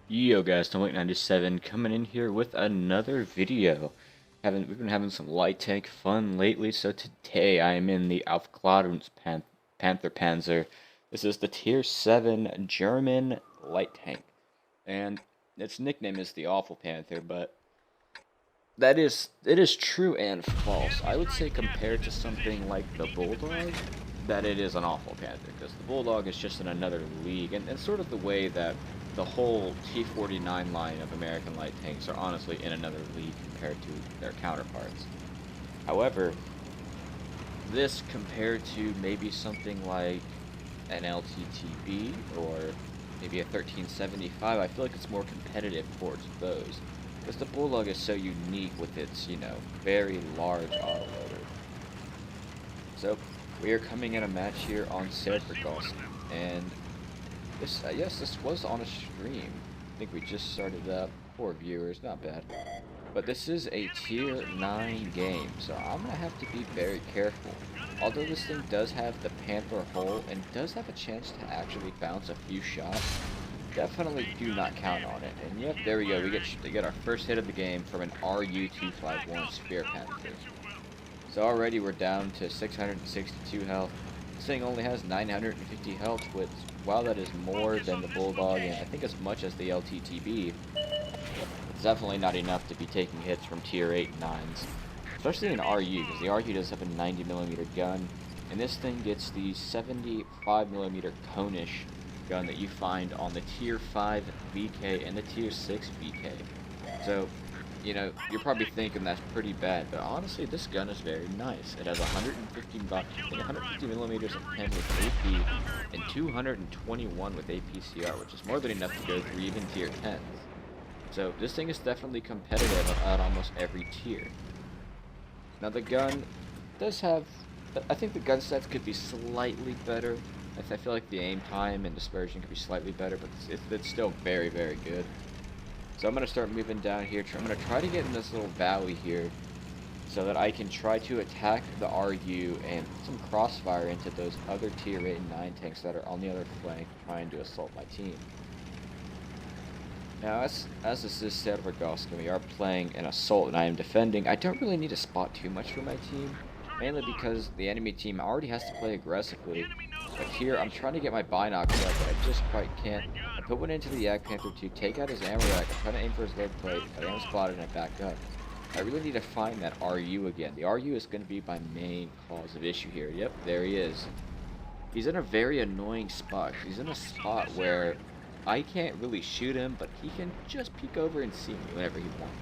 Yo guys, Tom97 coming in here with another video. We've been having some light tank fun lately, so today I am in the Aufklärungs Panther Panzer. This is the Tier 7 German light tank, and its nickname is the Awful Panther, but it is true and false. I would say compared to something like the Bulldog, that it is an awful Panther, because the Bulldog is just in another league, and sort of the way that the whole T-49 line of American light tanks are honestly in another league compared to their counterparts. However, this compared to maybe something like an LTTB or maybe a 1375, I feel like it's more competitive towards those. Because the Bulldog is so unique with its, very large autoloader. So, we are coming in a match here on Servergos, and this, yes, this was on a stream. I think we just started up. Poor viewers, not bad. But this is a tier 9 game, so I'm going to have to be very careful. Although this thing does have the Panther hull and does have a chance to actually bounce a few shots, definitely do not count on it. And yep, there we go. We get our first hit of the game from an RU-251 Spear Panther. So already we're down to 662 health. This thing only has 950 health, which, while that is more than the Bulldog and I think as much as the LTTB, it's definitely not enough to be taking hits from tier 8 and 9s. Especially in RU, because the RU does have a 90mm gun, and this thing gets the 75mm conish gun that you find on the tier 5 VK and the tier 6 VK. So, you're probably thinking that's pretty bad, but honestly, this gun is very nice. It has 150 millimeters of pen with AP and 221 with APCR, which is more than enough to go through even tier 10s. So this thing is definitely competitive at almost every tier. Now the gun does have, I think the gun stats could be slightly better. I feel like the aim time and dispersion could be slightly better, but it's still very, very good. So I'm going to start moving down here. I'm going to try to get in this little valley here so that I can try to attack the RU and put some crossfire into those other tier 8 and 9 tanks that are on the other flank trying to assault my team. Now, as this is Servergosk and we are playing an assault and I am defending, I don't really need to spot too much for my team, mainly because the enemy team already has to play aggressively. But here, I'm trying to get my binocs up, but I just quite can't. I put one into the Yak Panther to take out his ammo rack, I'm trying to aim for his load plate, I am spotted and I back up. I really need to find that RU again. The RU is going to be my main cause of issue here. Yep, there he is. He's in a very annoying spot. He's in a spot where I can't really shoot him, but he can just peek over and see me whenever he wants.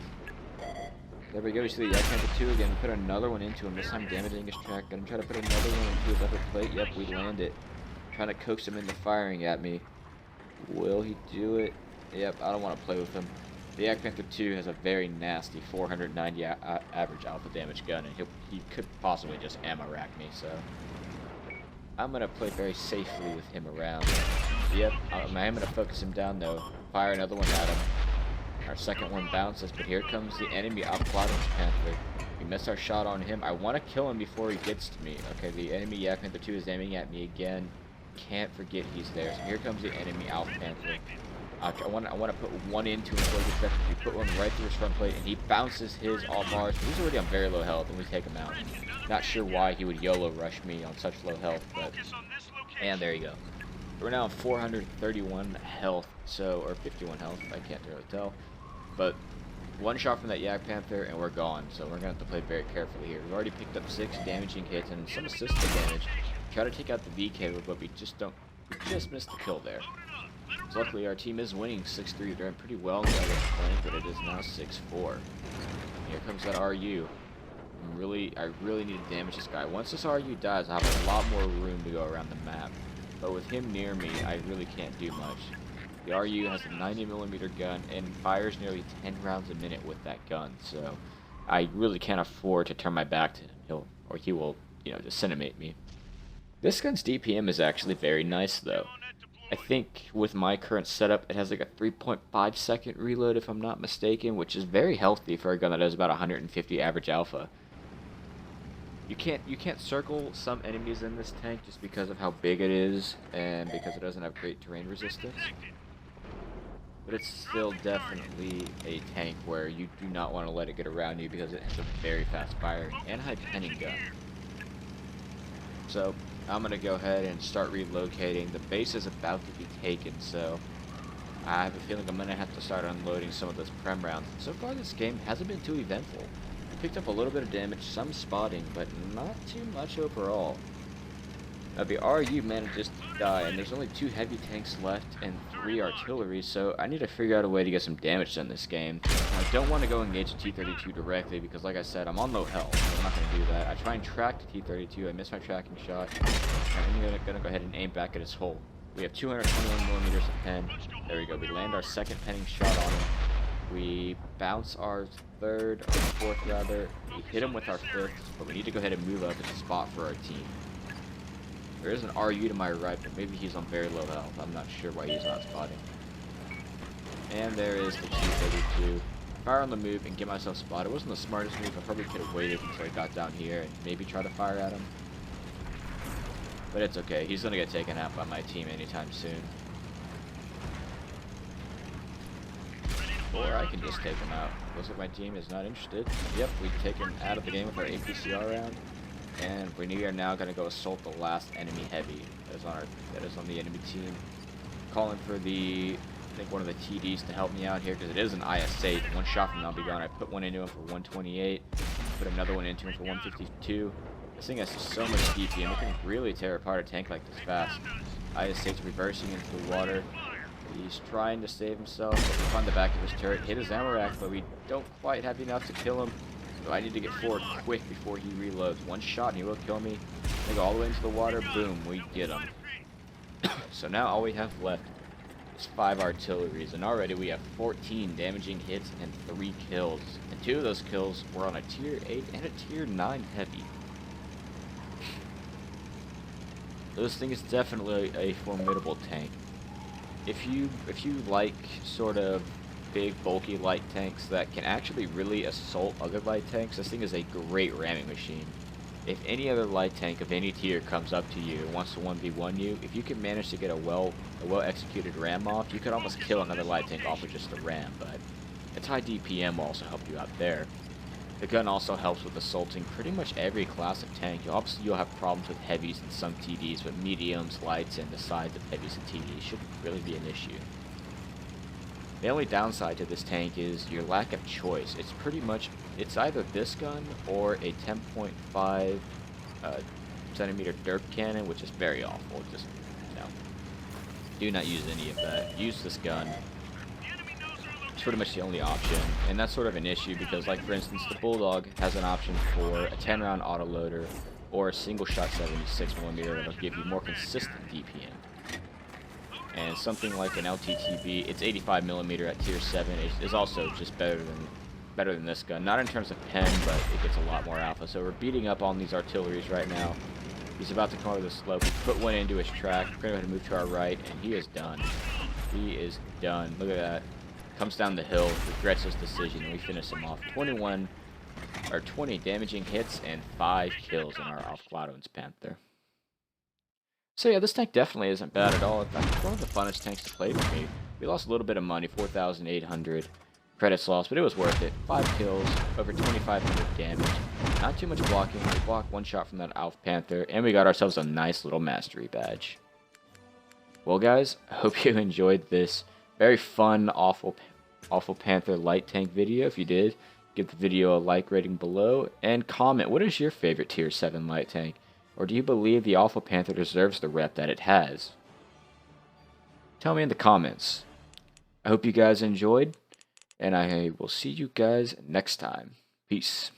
There we go, we see the Yak Panther 2 again. We put another one into him, this time damaging his track. Gonna try to put another one into his upper plate. Yep, we land it. Trying to coax him into firing at me. Will he do it? Yep, I don't want to play with him. The Yak Panther 2 has a very nasty 490 average alpha damage gun, and he could possibly just ammo rack me, so I'm going to play very safely with him around. Yep, I am going to focus him down though. Fire another one at him. Our second one bounces, but here comes the enemy Aufklärungs Panther. We missed our shot on him. I want to kill him before he gets to me. Okay, the enemy Yak Panther 2 is aiming at me again. Can't forget he's there. So here comes the enemy Alpha Panther. I want to put one into him before he gets back. We put one right through his front plate, and he bounces his all bars. He's already on very low health, and we take him out. Not sure why he would YOLO rush me on such low health, but... And there you go. We're now at 431 health, or 51 health, I can't really tell. But one shot from that Yak Panther, and we're gone. So we're going to have to play very carefully here. We've already picked up 6 damaging hits and some assisted damage. Try to take out the VK, but we just missed the kill there. So luckily our team is winning 6-3. They're doing pretty well on the other flank, but it is now 6-4. Here comes that RU. I really need to damage this guy. Once this RU dies, I have a lot more room to go around the map. But with him near me, I really can't do much. The RU has a 90mm gun and fires nearly 10 rounds a minute with that gun, so I really can't afford to turn my back to him. He will, decimate me. This gun's DPM is actually very nice, though. I think with my current setup, it has like a 3.5 second reload, if I'm not mistaken, which is very healthy for a gun that has about 150 average alpha. You can't circle some enemies in this tank just because of how big it is and because it doesn't have great terrain resistance. but it's still definitely a tank where you do not want to let it get around you because it has a very fast firing and high penning gun. So I'm going to go ahead and start relocating. The base is about to be taken, so I have a feeling I'm going to have to start unloading some of those prem rounds. So far this game hasn't been too eventful. I picked up a little bit of damage, some spotting, but not too much overall. Now the RU manages to die, and there's only 2 heavy tanks left and 3 artillery, so I need to figure out a way to get some damage done this game. I don't want to go engage the T-32 directly because, like I said, I'm on low health, so I'm not going to do that. I try and track the T-32, I miss my tracking shot, and I'm going to go ahead and aim back at his hull. We have 221 millimeters of pen. There we go, we land our second penning shot on him. We bounce our third, or fourth rather, we hit him with our fifth, but we need to go ahead and move up and spot for our team. There is an RU to my right, but maybe he's on very low health. I'm not sure why he's not spotting. And there is the T-32. Fire on the move and get myself spotted. It wasn't the smartest move. I probably could have waited until I got down here and maybe try to fire at him. But it's okay. He's going to get taken out by my team anytime soon. Or I can just take him out. Looks like my team is not interested. Yep, we take him out of the game with our APCR round. And we are now going to go assault the last enemy heavy that is on the enemy team. Calling for I think one of the TDs to help me out here because it is an IS-8. One shot from him, I'll be gone. I put one into him for 128. Put another one into him for 152. This thing has so much DPM. It can really tear apart a tank like this fast. IS-8's reversing into the water. He's trying to save himself, but we find the back of his turret. Hit his ammo rack, but we don't quite have enough to kill him. So I need to get forward quick before he reloads. One shot and he will kill me. I go all the way into the water. Boom, we get him. So now all we have left is 5 artilleries. And already we have 14 damaging hits and 3 kills. And 2 of those kills were on a tier 8 and a tier 9 heavy. This thing is definitely a formidable tank. If you like sort of big, bulky light tanks that can actually really assault other light tanks, this thing is a great ramming machine. If any other light tank of any tier comes up to you and wants to 1v1 you, if you can manage to get a well executed ram off, you could almost kill another light tank off with just a ram, but its high DPM will also help you out there. The gun also helps with assaulting pretty much every class of tank. Obviously you'll have problems with heavies and some TDs, but mediums, lights, and the sides of heavies and TDs shouldn't really be an issue. The only downside to this tank is your lack of choice. It's either this gun or a 10.5 centimeter derp cannon, which is very awful. Just, do not use any of that. Use this gun. It's pretty much the only option, and that's sort of an issue because, like for instance, the Bulldog has an option for a 10-round autoloader or a single-shot 76mm that'll give you more consistent DPM. And something like an LTTB, it's 85mm at tier 7, is also just better than this gun. Not in terms of pen, but it gets a lot more alpha. So we're beating up on these artilleries right now. He's about to come over the slope. We put one into his track. We're going to go ahead and move to our right, and he is done. He is done. Look at that. Comes down the hill, regrets his decision, and we finish him off. 20 damaging hits and 5 kills in our Off-Cloudon's Panther. So yeah, this tank definitely isn't bad at all. In fact, it's one of the funnest tanks to play for me. We lost a little bit of money, 4,800 credits lost, but it was worth it. 5 kills, over 2,500 damage. Not too much blocking. We blocked 1 shot from that Alpha Panther, and we got ourselves a nice little mastery badge. Well guys, I hope you enjoyed this very fun Awful Panther light tank video. If you did, give the video a like rating below, and comment, what is your favorite tier 7 light tank? Or do you believe the Awful Panther deserves the rep that it has? Tell me in the comments. I hope you guys enjoyed, and I will see you guys next time. Peace.